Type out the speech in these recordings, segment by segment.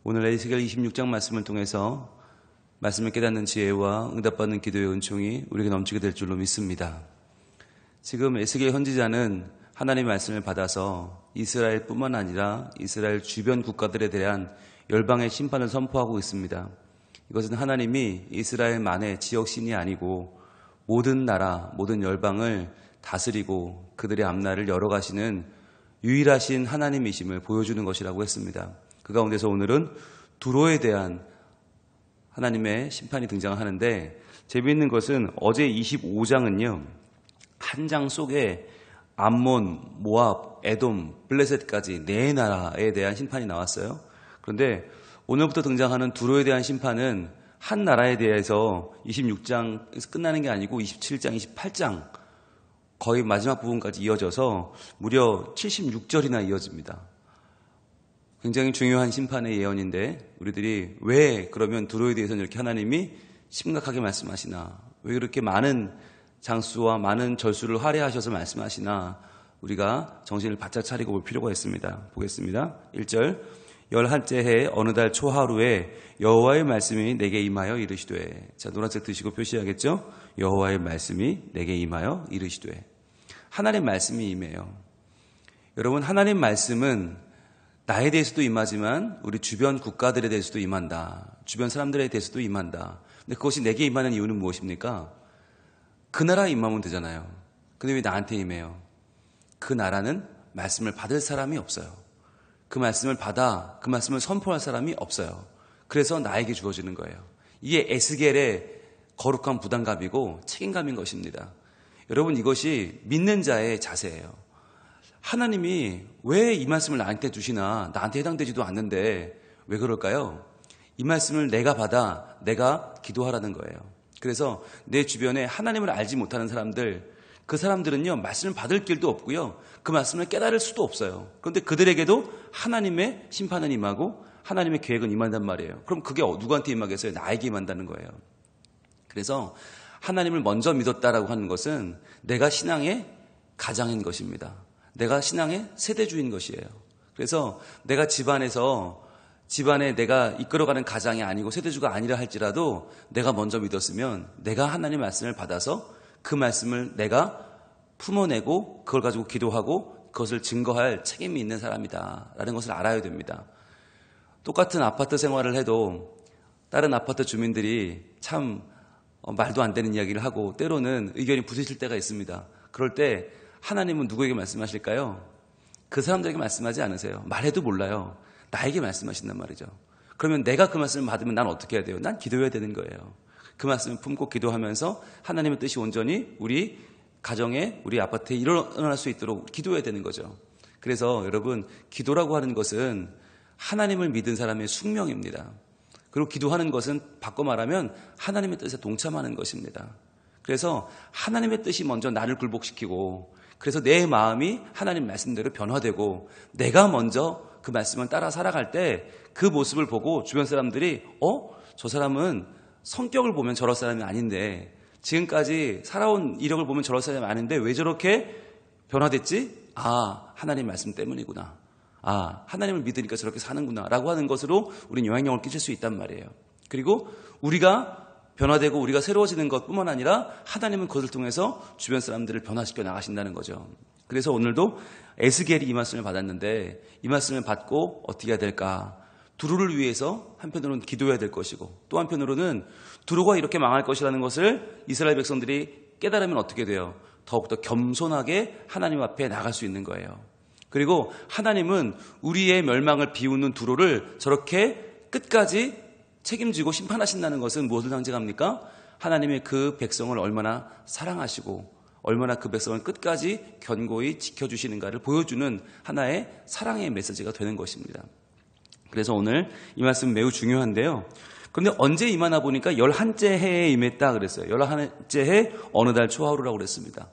오늘 에스겔 26장 말씀을 통해서 말씀을 깨닫는 지혜와 응답받는 기도의 은총이 우리에게 넘치게 될 줄로 믿습니다. 지금 에스겔 선지자는 하나님의 말씀을 받아서 이스라엘뿐만 아니라 이스라엘 주변 국가들에 대한 열방의 심판을 선포하고 있습니다. 이것은 하나님이 이스라엘만의 지역신이 아니고 모든 나라, 모든 열방을 다스리고 그들의 앞날을 열어가시는 유일하신 하나님이심을 보여주는 것이라고 했습니다. 그 가운데서 오늘은 두로에 대한 하나님의 심판이 등장하는데, 재미있는 것은 어제 25장은요 한 장 속에 암몬, 모압, 에돔, 블레셋까지 네 나라에 대한 심판이 나왔어요. 그런데 오늘부터 등장하는 두로에 대한 심판은 한 나라에 대해서 26장에서 끝나는 게 아니고 27장, 28장 거의 마지막 부분까지 이어져서 무려 76절이나 이어집니다. 굉장히 중요한 심판의 예언인데, 우리들이 왜 그러면 두로에 대해서는 이렇게 하나님이 심각하게 말씀하시나, 왜 그렇게 많은 장수와 많은 절수를 할애하셔서 말씀하시나, 우리가 정신을 바짝 차리고 볼 필요가 있습니다. 보겠습니다. 1절, 열한째 해 어느 달 초하루에 여호와의 말씀이 내게 임하여 이르시되. 자, 노란색 드시고 표시하겠죠? 여호와의 말씀이 내게 임하여 이르시되. 하나님의 말씀이 임해요. 여러분, 하나님의 말씀은 나에 대해서도 임하지만 우리 주변 국가들에 대해서도 임한다. 주변 사람들에 대해서도 임한다. 근데 그것이 내게 임하는 이유는 무엇입니까? 그 나라에 임하면 되잖아요. 근데 왜 나한테 임해요? 그 나라는 말씀을 받을 사람이 없어요. 그 말씀을 받아 그 말씀을 선포할 사람이 없어요. 그래서 나에게 주어지는 거예요. 이게 에스겔의 거룩한 부담감이고 책임감인 것입니다. 여러분, 이것이 믿는 자의 자세예요. 하나님이 왜 이 말씀을 나한테 주시나, 나한테 해당되지도 않는데 왜 그럴까요? 이 말씀을 내가 받아 내가 기도하라는 거예요. 그래서 내 주변에 하나님을 알지 못하는 사람들, 그 사람들은요 말씀을 받을 길도 없고요, 그 말씀을 깨달을 수도 없어요. 그런데 그들에게도 하나님의 심판은 임하고 하나님의 계획은 임한단 말이에요. 그럼 그게 누구한테 임하겠어요? 나에게 임한다는 거예요. 그래서 하나님을 먼저 믿었다라고 하는 것은 내가 신앙의 가장인 것입니다. 내가 신앙의 세대주인 것이에요. 그래서 내가 집안에 내가 이끌어가는 가장이 아니고 세대주가 아니라 할지라도 내가 먼저 믿었으면 내가 하나님의 말씀을 받아서 그 말씀을 내가 품어내고 그걸 가지고 기도하고 그것을 증거할 책임이 있는 사람이다 라는 것을 알아야 됩니다. 똑같은 아파트 생활을 해도 다른 아파트 주민들이 참 말도 안 되는 이야기를 하고 때로는 의견이 부딪힐 때가 있습니다. 그럴 때 하나님은 누구에게 말씀하실까요? 그 사람들에게 말씀하지 않으세요. 말해도 몰라요. 나에게 말씀하신단 말이죠. 그러면 내가 그 말씀을 받으면 난 어떻게 해야 돼요? 난 기도해야 되는 거예요. 그 말씀을 품고 기도하면서 하나님의 뜻이 온전히 우리 가정에, 우리 아파트에 일어날 수 있도록 기도해야 되는 거죠. 그래서 여러분, 기도라고 하는 것은 하나님을 믿은 사람의 숙명입니다. 그리고 기도하는 것은 바꿔 말하면 하나님의 뜻에 동참하는 것입니다. 그래서 하나님의 뜻이 먼저 나를 굴복시키고, 그래서 내 마음이 하나님 말씀대로 변화되고 내가 먼저 그 말씀을 따라 살아갈 때 그 모습을 보고 주변 사람들이 저 사람은 성격을 보면 저럴 사람이 아닌데, 지금까지 살아온 이력을 보면 저럴 사람이 아닌데 왜 저렇게 변화됐지? 하나님 말씀 때문이구나. 하나님을 믿으니까 저렇게 사는구나 라고 하는 것으로 우리는 영향력을 끼칠 수 있단 말이에요. 그리고 우리가 변화되고 우리가 새로워지는 것뿐만 아니라 하나님은 그것을 통해서 주변 사람들을 변화시켜 나가신다는 거죠. 그래서 오늘도 에스겔이 이 말씀을 받았는데, 이 말씀을 받고 어떻게 해야 될까? 두로를 위해서 한편으로는 기도해야 될 것이고, 또 한편으로는 두로가 이렇게 망할 것이라는 것을 이스라엘 백성들이 깨달으면 어떻게 돼요? 더욱더 겸손하게 하나님 앞에 나갈 수 있는 거예요. 그리고 하나님은 우리의 멸망을 비우는 두로를 저렇게 끝까지 책임지고 심판하신다는 것은 무엇을 상징합니까? 하나님의 그 백성을 얼마나 사랑하시고 얼마나 그 백성을 끝까지 견고히 지켜주시는가를 보여주는 하나의 사랑의 메시지가 되는 것입니다. 그래서 오늘 이 말씀 매우 중요한데요. 그런데 언제 임하나 보니까 11째 해에 임했다 그랬어요. 11째 해 어느 달 초하루라고 그랬습니다.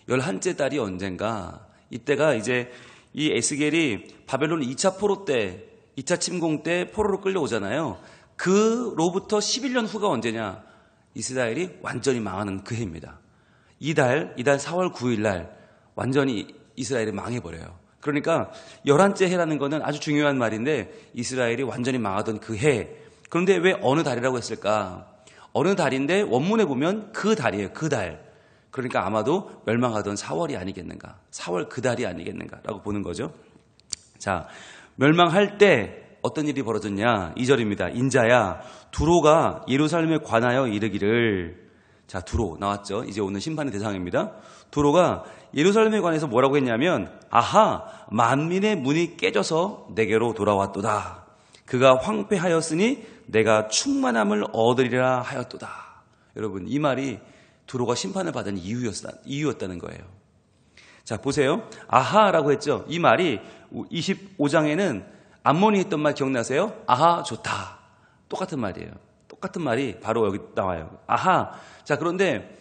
11째 달이 언젠가, 이때가 이제 이 에스겔이 바벨론 2차 포로 때, 2차 침공 때 포로로 끌려오잖아요. 그로부터 11년 후가 언제냐? 이스라엘이 완전히 망하는 그 해입니다. 이달 4월 9일 날 완전히 이스라엘이 망해버려요. 그러니까 열한째 해라는 거는 아주 중요한 말인데 이스라엘이 완전히 망하던 그 해. 그런데 왜 어느 달이라고 했을까? 어느 달인데 원문에 보면 그 달이에요. 그 달. 그러니까 아마도 멸망하던 4월이 아니겠는가. 4월 그 달이 아니겠는가라고 보는 거죠. 자, 멸망할 때 어떤 일이 벌어졌냐? 2절입니다. 인자야, 두로가 예루살렘에 관하여 이르기를. 자, 두로 나왔죠. 이제 오늘 심판의 대상입니다. 두로가 예루살렘에 관해서 뭐라고 했냐면, 아하, 만민의 문이 깨져서 내게로 돌아왔도다. 그가 황폐하였으니 내가 충만함을 얻으리라 하였도다. 여러분, 이 말이 두로가 심판을 받은 이유였다는 거예요. 자, 보세요. 아하라고 했죠. 이 말이 25장에는 암몬이 했던 말 기억나세요? 아하, 좋다. 똑같은 말이에요. 똑같은 말이 바로 여기 나와요. 아하. 자, 그런데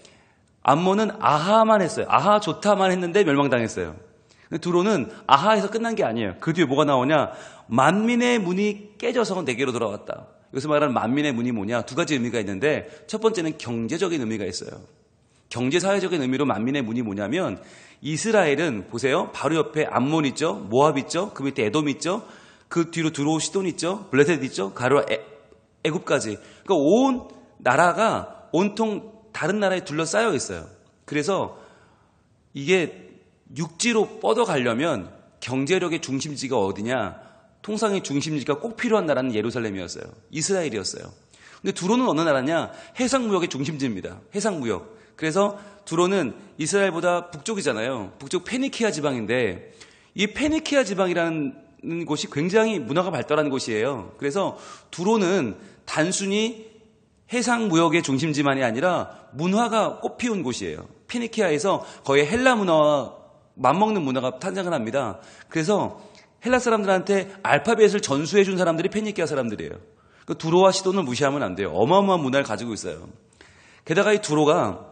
암몬은 아하만 했어요. 아하, 좋다만 했는데 멸망당했어요. 두로는 아하에서 끝난 게 아니에요. 그 뒤에 뭐가 나오냐? 만민의 문이 깨져서 내게로 돌아왔다. 여기서 말하는 만민의 문이 뭐냐? 두 가지 의미가 있는데 첫 번째는 경제적인 의미가 있어요. 경제사회적인 의미로 만민의 문이 뭐냐면 이스라엘은 보세요. 바로 옆에 암몬 있죠. 모압 있죠. 그 밑에 에돔 있죠. 그 뒤로 두로 시돈 있죠. 블레셋 있죠. 가로 애굽까지. 그러니까 온 나라가 온통 다른 나라에 둘러싸여 있어요. 그래서 이게 육지로 뻗어가려면 경제력의 중심지가 어디냐? 통상의 중심지가 꼭 필요한 나라는 예루살렘이었어요. 이스라엘이었어요. 근데 두로는 어느 나라냐? 해상무역의 중심지입니다. 해상무역. 그래서 두로는 이스라엘보다 북쪽이잖아요. 북쪽 페니키아 지방인데 이 페니키아 지방이라는 곳이 굉장히 문화가 발달한 곳이에요. 그래서 두로는 단순히 해상무역의 중심지만이 아니라 문화가 꽃피운 곳이에요. 페니키아에서 거의 헬라 문화와 맞먹는 문화가 탄생을 합니다. 그래서 헬라 사람들한테 알파벳을 전수해 준 사람들이 페니키아 사람들이에요. 그러니까 두로와 시돈을 무시하면 안 돼요. 어마어마한 문화를 가지고 있어요. 게다가 이 두로가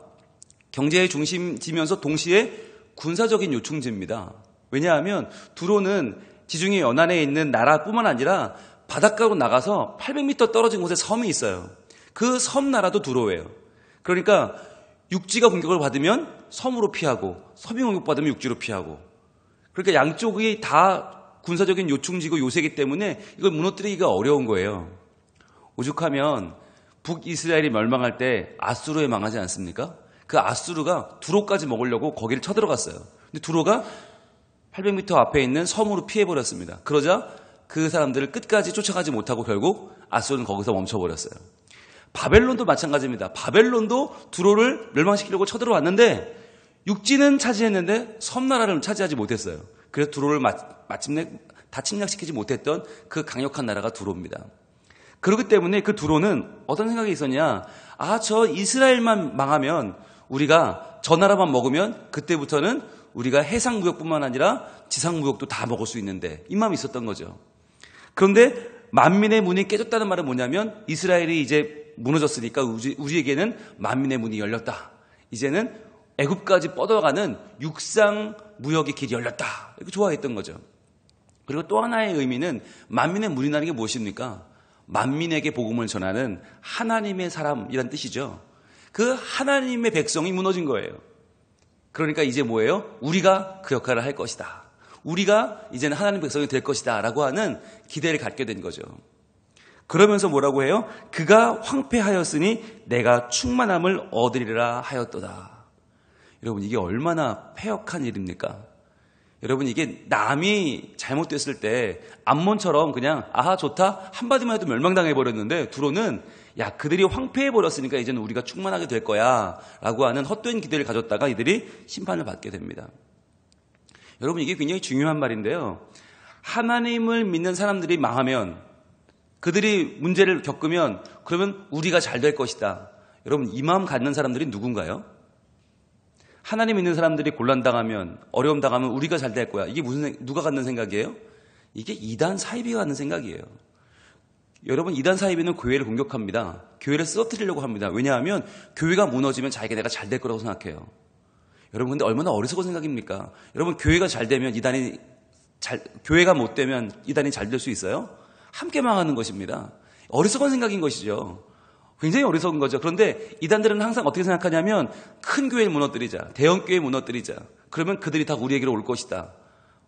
경제의 중심지면서 동시에 군사적인 요충지입니다. 왜냐하면 두로는 지중해 연안에 있는 나라뿐만 아니라 바닷가로 나가서 800m 떨어진 곳에 섬이 있어요. 그 섬 나라도 두로예요. 그러니까 육지가 공격을 받으면 섬으로 피하고 섬이 공격받으면 육지로 피하고 그러니까 양쪽이 다 군사적인 요충지고 요새이기 때문에 이걸 무너뜨리기가 어려운 거예요. 오죽하면 북이스라엘이 멸망할 때 아수르에 망하지 않습니까? 그 아수르가 두로까지 먹으려고 거기를 쳐들어갔어요. 근데 두로가 800m 앞에 있는 섬으로 피해버렸습니다. 그러자 그 사람들을 끝까지 쫓아가지 못하고 결국 아수르는 거기서 멈춰버렸어요. 바벨론도 마찬가지입니다. 바벨론도 두로를 멸망시키려고 쳐들어왔는데 육지는 차지했는데 섬나라를 차지하지 못했어요. 그래서 두로를 마침내 다 침략시키지 못했던 그 강력한 나라가 두로입니다. 그렇기 때문에 그 두로는 어떤 생각이 있었냐? 아, 저 이스라엘만 망하면 우리가 저 나라만 먹으면 그때부터는 우리가 해상무역뿐만 아니라 지상무역도 다 먹을 수 있는데 이 마음이 있었던 거죠. 그런데 만민의 문이 깨졌다는 말은 뭐냐면 이스라엘이 이제 무너졌으니까 우리에게는 만민의 문이 열렸다. 이제는 애굽까지 뻗어가는 육상 무역의 길이 열렸다. 이렇게 좋아했던 거죠. 그리고 또 하나의 의미는 만민의 문이라는 게 무엇입니까? 만민에게 복음을 전하는 하나님의 사람이란 뜻이죠. 그 하나님의 백성이 무너진 거예요. 그러니까 이제 뭐예요? 우리가 그 역할을 할 것이다. 우리가 이제는 하나님 백성이 될 것이다 라고 하는 기대를 갖게 된 거죠. 그러면서 뭐라고 해요? 그가 황폐하였으니 내가 충만함을 얻으리라 하였도다. 여러분 이게 얼마나 패역한 일입니까? 여러분 이게 남이 잘못됐을 때 암몬처럼 그냥 아하 좋다 한마디만 해도 멸망당해버렸는데 두로는 야 그들이 황폐해버렸으니까 이제는 우리가 충만하게 될 거야 라고 하는 헛된 기대를 가졌다가 이들이 심판을 받게 됩니다. 여러분 이게 굉장히 중요한 말인데요. 하나님을 믿는 사람들이 망하면 그들이 문제를 겪으면 그러면 우리가 잘 될 것이다. 여러분 이 마음 갖는 사람들이 누군가요? 하나님 믿는 사람들이 곤란당하면 어려움 당하면 우리가 잘 될 거야. 이게 누가 갖는 생각이에요? 이게 이단 사이비가 갖는 생각이에요. 여러분 이단 사이비는 교회를 공격합니다. 교회를 쓰러뜨리려고 합니다. 왜냐하면 교회가 무너지면 자기가 내가 잘 될 거라고 생각해요. 여러분 근데 얼마나 어리석은 생각입니까? 여러분 교회가 잘 되면 교회가 못 되면 이단이 잘 될 수 있어요? 함께 망하는 것입니다. 어리석은 생각인 것이죠. 굉장히 어리석은 거죠. 그런데 이단들은 항상 어떻게 생각하냐면 큰 교회를 무너뜨리자, 대형 교회 무너뜨리자. 그러면 그들이 다 우리에게로 올 것이다.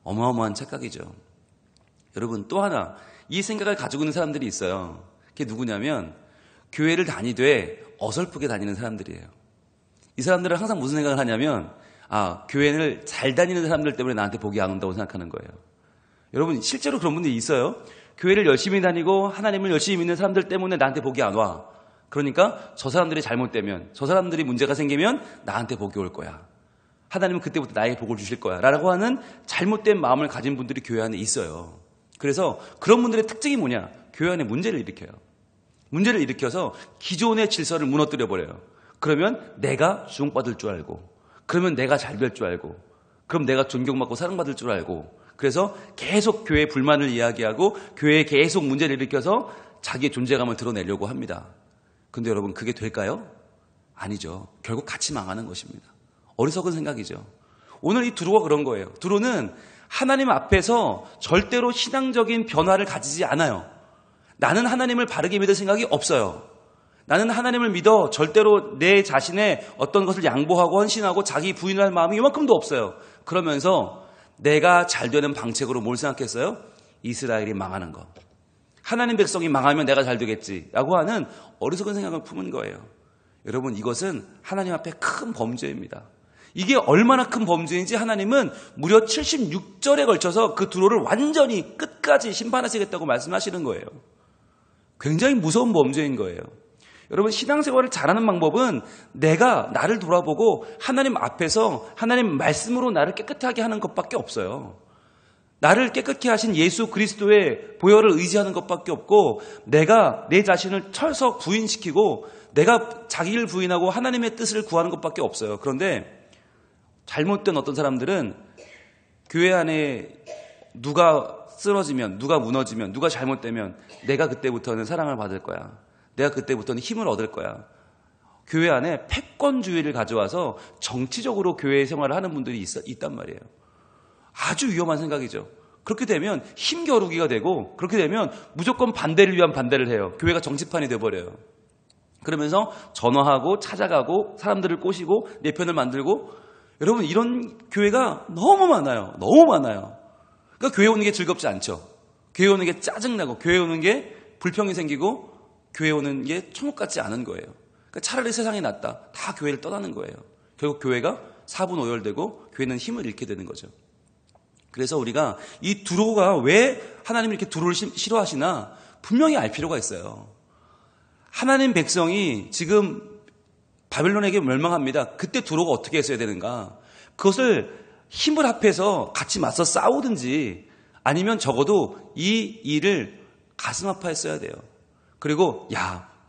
어마어마한 착각이죠. 여러분, 또 하나 이 생각을 가지고 있는 사람들이 있어요. 그게 누구냐면 교회를 다니되 어설프게 다니는 사람들이에요. 이 사람들은 항상 무슨 생각을 하냐면 교회를 잘 다니는 사람들 때문에 나한테 복이 안 온다고 생각하는 거예요. 여러분, 실제로 그런 분들이 있어요. 교회를 열심히 다니고 하나님을 열심히 믿는 사람들 때문에 나한테 복이 안 와. 그러니까 저 사람들이 잘못되면, 저 사람들이 문제가 생기면 나한테 복이 올 거야. 하나님은 그때부터 나에게 복을 주실 거야 라고 하는 잘못된 마음을 가진 분들이 교회 안에 있어요. 그래서 그런 분들의 특징이 뭐냐? 교회 안에 문제를 일으켜요. 문제를 일으켜서 기존의 질서를 무너뜨려 버려요. 그러면 내가 주목받을 줄 알고, 그러면 내가 잘 될 줄 알고, 그럼 내가 존경받고 사랑받을 줄 알고, 그래서 계속 교회의 불만을 이야기하고 교회에 계속 문제를 일으켜서 자기의 존재감을 드러내려고 합니다. 근데 여러분, 그게 될까요? 아니죠. 결국 같이 망하는 것입니다. 어리석은 생각이죠. 오늘 이 두로가 그런 거예요. 두로는 하나님 앞에서 절대로 신앙적인 변화를 가지지 않아요. 나는 하나님을 바르게 믿을 생각이 없어요. 나는 하나님을 믿어 절대로 내 자신의 어떤 것을 양보하고 헌신하고 자기 부인할 마음이 이만큼도 없어요. 그러면서 내가 잘 되는 방책으로 뭘 생각했어요? 이스라엘이 망하는 거. 하나님 백성이 망하면 내가 잘 되겠지라고 하는 어리석은 생각을 품은 거예요. 여러분, 이것은 하나님 앞에 큰 범죄입니다. 이게 얼마나 큰 범죄인지 하나님은 무려 76절에 걸쳐서 그 두로를 완전히 끝까지 심판하시겠다고 말씀하시는 거예요. 굉장히 무서운 범죄인 거예요. 여러분, 신앙생활을 잘하는 방법은 내가 나를 돌아보고 하나님 앞에서 하나님 말씀으로 나를 깨끗하게 하는 것밖에 없어요. 나를 깨끗게 하신 예수 그리스도의 보혈을 의지하는 것밖에 없고, 내가 내 자신을 철석 부인시키고 내가 자기를 부인하고 하나님의 뜻을 구하는 것밖에 없어요. 그런데 잘못된 어떤 사람들은 교회 안에 누가 쓰러지면, 누가 무너지면, 누가 잘못되면 내가 그때부터는 사랑을 받을 거야. 내가 그때부터는 힘을 얻을 거야. 교회 안에 패권주의를 가져와서 정치적으로 교회 생활을 하는 분들이 있단 말이에요. 아주 위험한 생각이죠. 그렇게 되면 힘겨루기가 되고, 그렇게 되면 무조건 반대를 위한 반대를 해요. 교회가 정치판이 돼버려요. 그러면서 전화하고 찾아가고 사람들을 꼬시고 내 편을 만들고, 여러분, 이런 교회가 너무 많아요. 너무 많아요. 그러니까 교회 오는 게 즐겁지 않죠. 교회 오는 게 짜증나고, 교회 오는 게 불평이 생기고, 교회 오는 게 천국 같지 않은 거예요. 그러니까 차라리 세상이 낫다. 다 교회를 떠나는 거예요. 결국 교회가 사분오열되고 교회는 힘을 잃게 되는 거죠. 그래서 우리가 이 두로가 왜 하나님이 이렇게 두로를 싫어하시나 분명히 알 필요가 있어요. 하나님 백성이 지금 바벨론에게 멸망합니다. 그때 두로가 어떻게 했어야 되는가? 그것을 힘을 합해서 같이 맞서 싸우든지, 아니면 적어도 이 일을 가슴 아파했어야 돼요. 그리고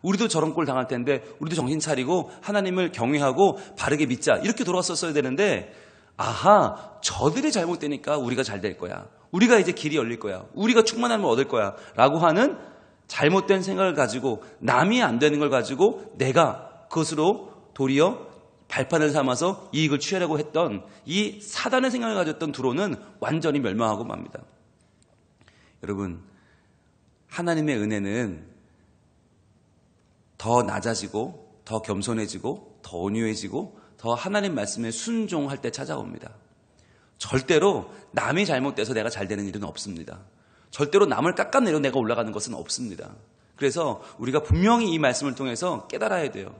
우리도 저런 꼴 당할 텐데 우리도 정신 차리고 하나님을 경외하고 바르게 믿자, 이렇게 돌아왔었어야 되는데, 저들이 잘못되니까 우리가 잘 될 거야, 우리가 이제 길이 열릴 거야, 우리가 충만함을 얻을 거야 라고 하는 잘못된 생각을 가지고, 남이 안 되는 걸 가지고 내가 그것으로 도리어 발판을 삼아서 이익을 취하려고 했던 이 사단의 생각을 가졌던 두로는 완전히 멸망하고 맙니다. 여러분, 하나님의 은혜는 더 낮아지고 더 겸손해지고 더 온유해지고 더 하나님 말씀에 순종할 때 찾아옵니다. 절대로 남이 잘못돼서 내가 잘 되는 일은 없습니다. 절대로 남을 깎아내려 내가 올라가는 것은 없습니다. 그래서 우리가 분명히 이 말씀을 통해서 깨달아야 돼요.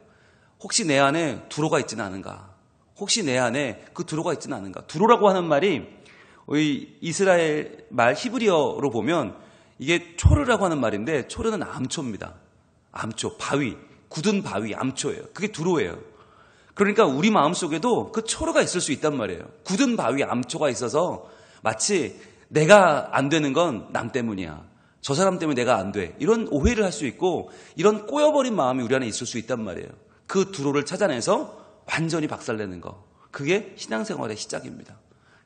혹시 내 안에 두로가 있지는 않은가? 혹시 내 안에 그 두로가 있지는 않은가? 두로라고 하는 말이 이스라엘 말 히브리어로 보면 이게 초르라고 하는 말인데, 초르는 암초입니다. 암초, 바위, 굳은 바위, 암초예요. 그게 두로예요. 그러니까 우리 마음속에도 그 초르가 있을 수 있단 말이에요. 굳은 바위, 암초가 있어서 마치 내가 안 되는 건 남 때문이야, 저 사람 때문에 내가 안 돼, 이런 오해를 할 수 있고, 이런 꼬여버린 마음이 우리 안에 있을 수 있단 말이에요. 그 두로를 찾아내서 완전히 박살내는 거, 그게 신앙생활의 시작입니다.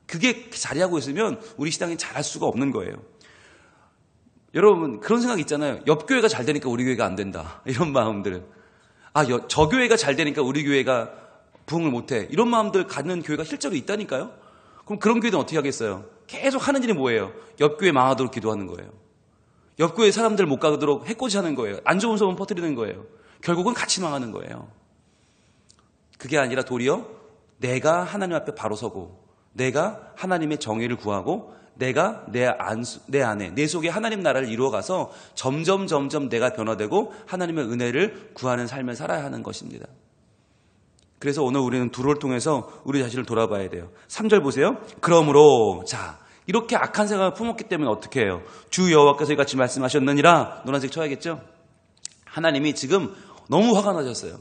그게 자리하고 있으면 우리 신앙이 잘할 수가 없는 거예요. 여러분, 그런 생각 있잖아요. 옆 교회가 잘 되니까 우리 교회가 안 된다, 이런 마음들. 저 교회가 잘 되니까 우리 교회가 부흥을 못해, 이런 마음들 갖는 교회가 실제로 있다니까요. 그럼 그런 교회는 어떻게 하겠어요? 계속 하는 일이 뭐예요? 옆 교회 망하도록 기도하는 거예요. 옆 교회 사람들 못 가도록 해코지하는 거예요. 안 좋은 소문 퍼뜨리는 거예요. 결국은 같이 망하는 거예요. 그게 아니라 도리어 내가 하나님 앞에 바로 서고, 내가 하나님의 정의를 구하고 내가 내 안에, 내 속에 하나님 나라를 이루어가서 점점 내가 변화되고 하나님의 은혜를 구하는 삶을 살아야 하는 것입니다. 그래서 오늘 우리는 두로를 통해서 우리 자신을 돌아봐야 돼요. 3절 보세요. 그러므로 자, 이렇게 악한 생각을 품었기 때문에 어떻게 해요? 주 여호와께서 이같이 말씀하셨느니라. 노란색 쳐야겠죠? 하나님이 지금 너무 화가 나셨어요.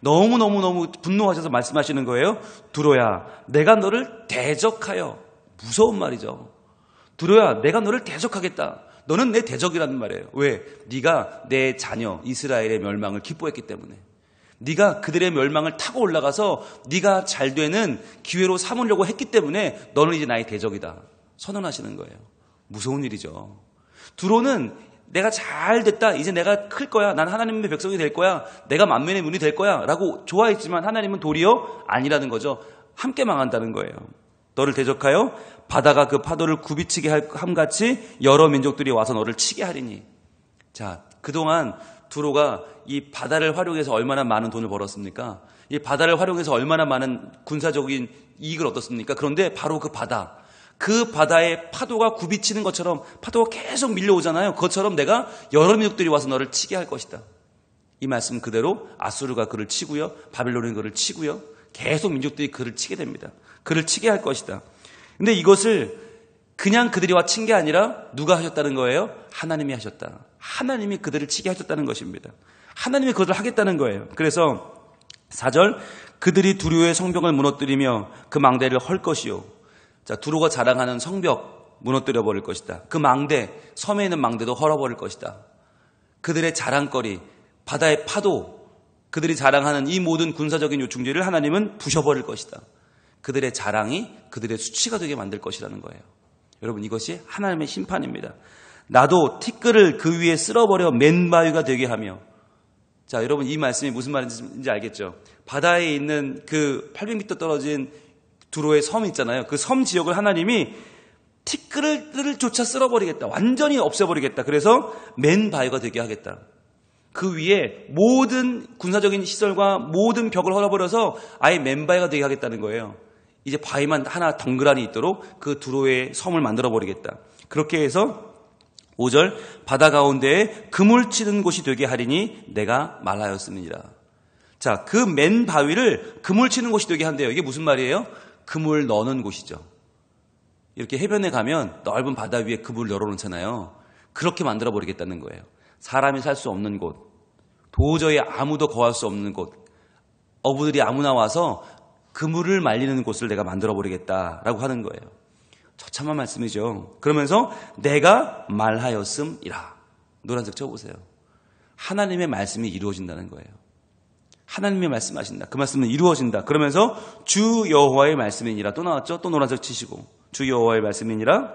너무 분노하셔서 말씀하시는 거예요. 두로야, 내가 너를 대적하여. 무서운 말이죠. 두로야, 내가 너를 대적하겠다. 너는 내 대적이라는 말이에요. 왜? 네가 내 자녀 이스라엘의 멸망을 기뻐했기 때문에. 네가 그들의 멸망을 타고 올라가서 네가 잘 되는 기회로 삼으려고 했기 때문에 너는 이제 나의 대적이다. 선언하시는 거예요. 무서운 일이죠. 두로는 내가 잘 됐다. 이제 내가 클 거야. 난 하나님의 백성이 될 거야. 내가 만민의 문이 될 거야. 라고 좋아했지만 하나님은 도리어 아니라는 거죠. 함께 망한다는 거예요. 너를 대적하여 바다가 그 파도를 굽이치게 함같이 여러 민족들이 와서 너를 치게 하리니. 자, 그동안 두로가 이 바다를 활용해서 얼마나 많은 돈을 벌었습니까? 이 바다를 활용해서 얼마나 많은 군사적인 이익을 얻었습니까? 그런데 바로 그 바다에 파도가 굽이치는 것처럼 파도가 계속 밀려오잖아요. 그것처럼 내가 여러 민족들이 와서 너를 치게 할 것이다. 이 말씀 그대로 아수르가 그를 치고요. 바빌론이 그를 치고요. 계속 민족들이 그를 치게 됩니다. 그를 치게 할 것이다. 근데 이것을 그냥 그들이 와 친 게 아니라 누가 하셨다는 거예요? 하나님이 하셨다. 하나님이 그들을 치게 하셨다는 것입니다. 하나님이 그것을 하겠다는 거예요. 그래서 4절, 그들이 두로의 성벽을 무너뜨리며 그 망대를 헐 것이요. 자, 두로가 자랑하는 성벽 무너뜨려 버릴 것이다. 그 망대, 섬에 있는 망대도 헐어버릴 것이다. 그들의 자랑거리, 바다의 파도, 그들이 자랑하는 이 모든 군사적인 요충지를 하나님은 부셔버릴 것이다. 그들의 자랑이 그들의 수치가 되게 만들 것이라는 거예요. 여러분, 이것이 하나님의 심판입니다. 나도 티끌을 그 위에 쓸어버려 맨바위가 되게 하며. 자, 여러분, 이 말씀이 무슨 말인지 알겠죠? 바다에 있는 그 800m 떨어진 두로의 섬 있잖아요. 그 섬 지역을 하나님이 티끌을 조차 쓸어버리겠다. 완전히 없애버리겠다. 그래서 맨바위가 되게 하겠다. 그 위에 모든 군사적인 시설과 모든 벽을 헐어버려서 아예 맨바위가 되게 하겠다는 거예요. 이제 바위만 하나 덩그러니 있도록 그 두로의 섬을 만들어버리겠다. 그렇게 해서 5절, 바다 가운데에 그물 치는 곳이 되게 하리니 내가 말하였음이니라. 자, 그 맨 바위를 그물 치는 곳이 되게 한대요. 이게 무슨 말이에요? 그물 넣는 곳이죠. 이렇게 해변에 가면 넓은 바다 위에 그물 열어놓잖아요. 그렇게 만들어버리겠다는 거예요. 사람이 살 수 없는 곳, 도저히 아무도 거할 수 없는 곳, 어부들이 아무나 와서 그물을 말리는 곳을 내가 만들어버리겠다라고 하는 거예요. 처참한 말씀이죠. 그러면서 내가 말하였음이라. 노란색 쳐보세요. 하나님의 말씀이 이루어진다는 거예요. 하나님의 말씀하신다. 그 말씀은 이루어진다. 그러면서 주 여호와의 말씀이니라. 또 나왔죠? 또 노란색 치시고. 주 여호와의 말씀이니라.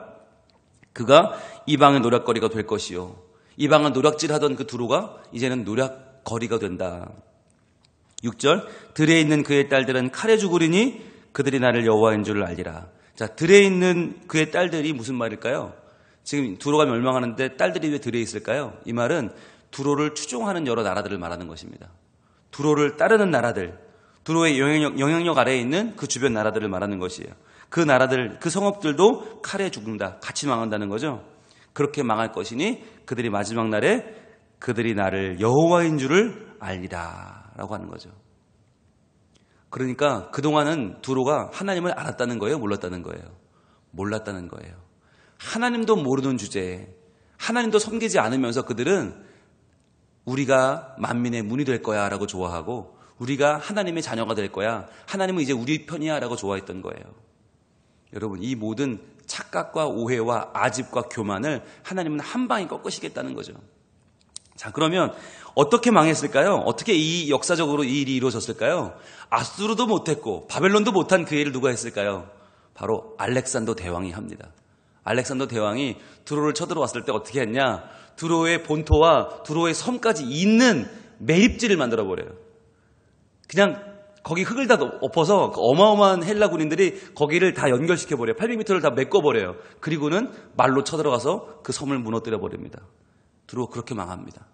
그가 이방의 노략거리가 될 것이요. 이방은 노략질하던 그 두로가 이제는 노략거리가 된다. 6절, 들에 있는 그의 딸들은 칼에 죽으리니 그들이 나를 여호와인 줄을 알리라. 자, 들에 있는 그의 딸들이 무슨 말일까요? 지금 두로가 멸망하는데 딸들이 왜 들에 있을까요? 이 말은 두로를 추종하는 여러 나라들을 말하는 것입니다. 두로를 따르는 나라들, 두로의 영향력 아래에 있는 그 주변 나라들을 말하는 것이에요. 그 나라들, 그 성읍들도 칼에 죽는다. 같이 망한다는 거죠. 그렇게 망할 것이니 그들이 마지막 날에 그들이 나를 여호와인 줄을 알리라 라고 하는 거죠. 그러니까 그동안은 두로가 하나님을 알았다는 거예요? 몰랐다는 거예요? 몰랐다는 거예요. 하나님도 모르는 주제에 하나님도 섬기지 않으면서 그들은 우리가 만민의 문이 될 거야 라고 좋아하고 우리가 하나님의 자녀가 될 거야. 하나님은 이제 우리 편이야 라고 좋아했던 거예요. 여러분, 이 모든 착각과 오해와 아집과 교만을 하나님은 한 방에 꺾으시겠다는 거죠. 자, 그러면 어떻게 망했을까요? 어떻게 이 역사적으로 이 일이 이루어졌을까요? 아수르도 못했고 바벨론도 못한 그 일을 누가 했을까요? 바로 알렉산더 대왕이 합니다. 알렉산더 대왕이 두로를 쳐들어왔을 때 어떻게 했냐? 두로의 본토와 두로의 섬까지 있는 매립지를 만들어버려요. 그냥 거기 흙을 다 엎어서 어마어마한 헬라 군인들이 거기를 다 연결시켜버려요. 800m를 다 메꿔버려요. 그리고는 말로 쳐들어가서 그 섬을 무너뜨려버립니다. 두로 그렇게 망합니다.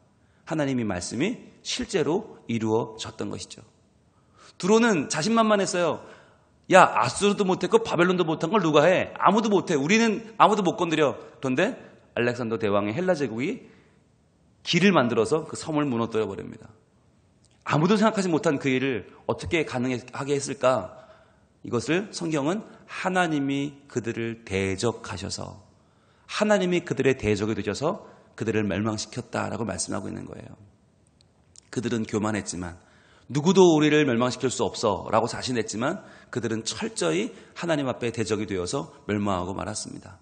하나님의 말씀이 실제로 이루어졌던 것이죠. 두로는 자신만만했어요. 야, 아수르도 못했고 바벨론도 못한 걸 누가 해? 아무도 못해. 우리는 아무도 못 건드려. 그런데 알렉산더 대왕의 헬라 제국이 길을 만들어서 그 섬을 무너뜨려 버립니다. 아무도 생각하지 못한 그 일을 어떻게 가능하게 했을까? 이것을 성경은 하나님이 그들을 대적하셔서, 하나님이 그들의 대적이 되셔서 그들을 멸망시켰다라고 말씀하고 있는 거예요. 그들은 교만했지만, 누구도 우리를 멸망시킬 수 없어 라고 자신했지만 그들은 철저히 하나님 앞에 대적이 되어서 멸망하고 말았습니다.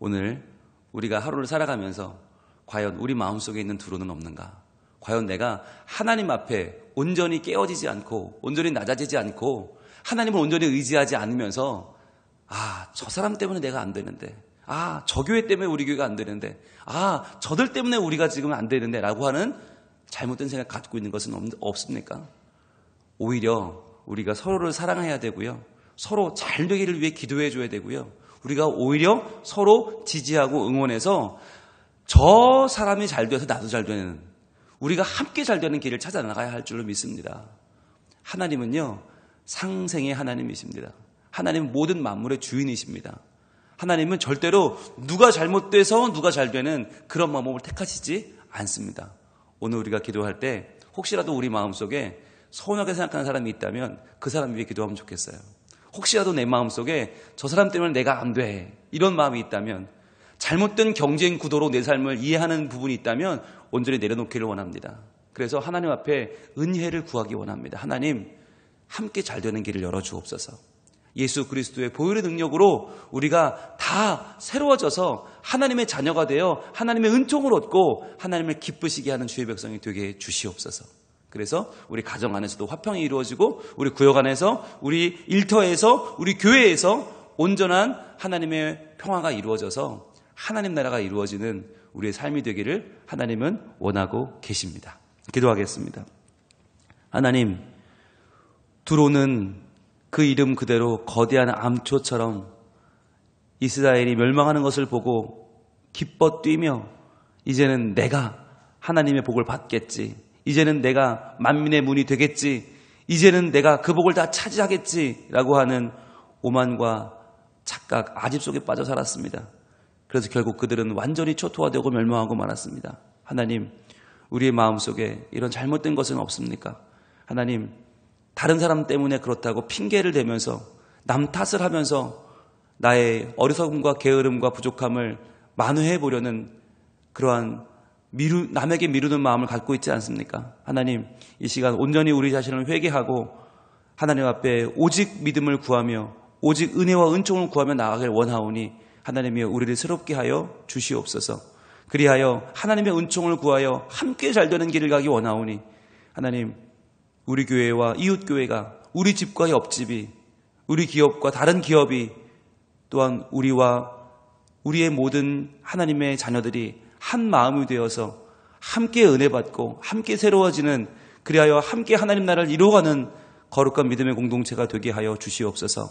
오늘 우리가 하루를 살아가면서 과연 우리 마음속에 있는 두려움은 없는가? 과연 내가 하나님 앞에 온전히 깨어지지 않고 온전히 낮아지지 않고 하나님을 온전히 의지하지 않으면서 저 사람 때문에 내가 안 되는데, 저 교회 때문에 우리 교회가 안 되는데, 저들 때문에 우리가 지금 안 되는데 라고 하는 잘못된 생각 갖고 있는 것은 없습니까? 오히려 우리가 서로를 사랑해야 되고요. 서로 잘 되기를 위해 기도해 줘야 되고요. 우리가 오히려 서로 지지하고 응원해서 저 사람이 잘 돼서 나도 잘 되는, 우리가 함께 잘 되는 길을 찾아 나가야 할 줄로 믿습니다. 하나님은요, 상생의 하나님이십니다. 하나님은 모든 만물의 주인이십니다. 하나님은 절대로 누가 잘못돼서 누가 잘 되는 그런 방법을 택하시지 않습니다. 오늘 우리가 기도할 때 혹시라도 우리 마음속에 서운하게 생각하는 사람이 있다면 그 사람 위해 기도하면 좋겠어요. 혹시라도 내 마음속에 저 사람 때문에 내가 안 돼, 이런 마음이 있다면, 잘못된 경쟁 구도로 내 삶을 이해하는 부분이 있다면 온전히 내려놓기를 원합니다. 그래서 하나님 앞에 은혜를 구하기 원합니다. 하나님, 함께 잘 되는 길을 열어주옵소서. 예수 그리스도의 보혈의 능력으로 우리가 다 새로워져서 하나님의 자녀가 되어 하나님의 은총을 얻고 하나님을 기쁘시게 하는 주의 백성이 되게 해주시옵소서. 그래서 우리 가정 안에서도 화평이 이루어지고 우리 구역 안에서, 우리 일터에서, 우리 교회에서 온전한 하나님의 평화가 이루어져서 하나님 나라가 이루어지는 우리의 삶이 되기를 하나님은 원하고 계십니다. 기도하겠습니다. 하나님, 두로는 그 이름 그대로 거대한 암초처럼 이스라엘이 멸망하는 것을 보고 기뻐 뛰며, 이제는 내가 하나님의 복을 받겠지, 이제는 내가 만민의 문이 되겠지, 이제는 내가 그 복을 다 차지하겠지라고 하는 오만과 착각, 아집 속에 빠져 살았습니다. 그래서 결국 그들은 완전히 초토화되고 멸망하고 말았습니다. 하나님, 우리의 마음속에 이런 잘못된 것은 없습니까? 하나님, 다른 사람 때문에 그렇다고 핑계를 대면서 남 탓을 하면서 나의 어리석음과 게으름과 부족함을 만회해 보려는 그러한 남에게 미루는 마음을 갖고 있지 않습니까? 하나님, 이 시간 온전히 우리 자신을 회개하고 하나님 앞에 오직 믿음을 구하며 오직 은혜와 은총을 구하며 나아가길 원하오니 하나님이 우리를 새롭게 하여 주시옵소서. 그리하여 하나님의 은총을 구하여 함께 잘 되는 길을 가기 원하오니 하나님, 우리 교회와 이웃교회가, 우리 집과 옆집이, 우리 기업과 다른 기업이, 또한 우리와 우리의 모든 하나님의 자녀들이 한 마음이 되어서 함께 은혜 받고 함께 새로워지는, 그리하여 함께 하나님 나라를 이루어가는 거룩한 믿음의 공동체가 되게 하여 주시옵소서.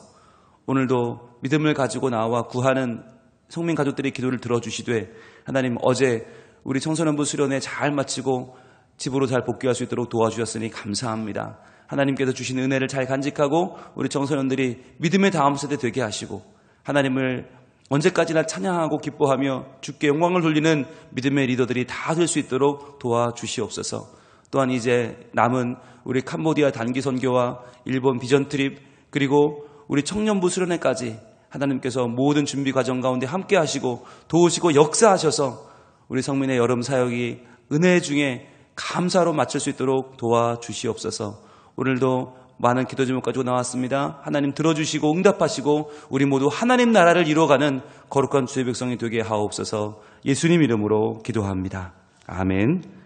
오늘도 믿음을 가지고 나와 구하는 성민 가족들의 기도를 들어주시되, 하나님, 어제 우리 청소년부 수련회 잘 마치고 집으로 잘 복귀할 수 있도록 도와주셨으니 감사합니다. 하나님께서 주신 은혜를 잘 간직하고 우리 청소년들이 믿음의 다음 세대 되게 하시고 하나님을 언제까지나 찬양하고 기뻐하며 주께 영광을 돌리는 믿음의 리더들이 다 될 수 있도록 도와주시옵소서. 또한 이제 남은 우리 캄보디아 단기 선교와 일본 비전 트립, 그리고 우리 청년부 수련회까지 하나님께서 모든 준비 과정 가운데 함께 하시고 도우시고 역사하셔서 우리 성민의 여름 사역이 은혜 중에 감사로 마칠 수 있도록 도와주시옵소서. 오늘도 많은 기도 제목 가지고 나왔습니다. 하나님 들어주시고 응답하시고 우리 모두 하나님 나라를 이루어가는 거룩한 주의 백성이 되게 하옵소서. 예수님 이름으로 기도합니다. 아멘.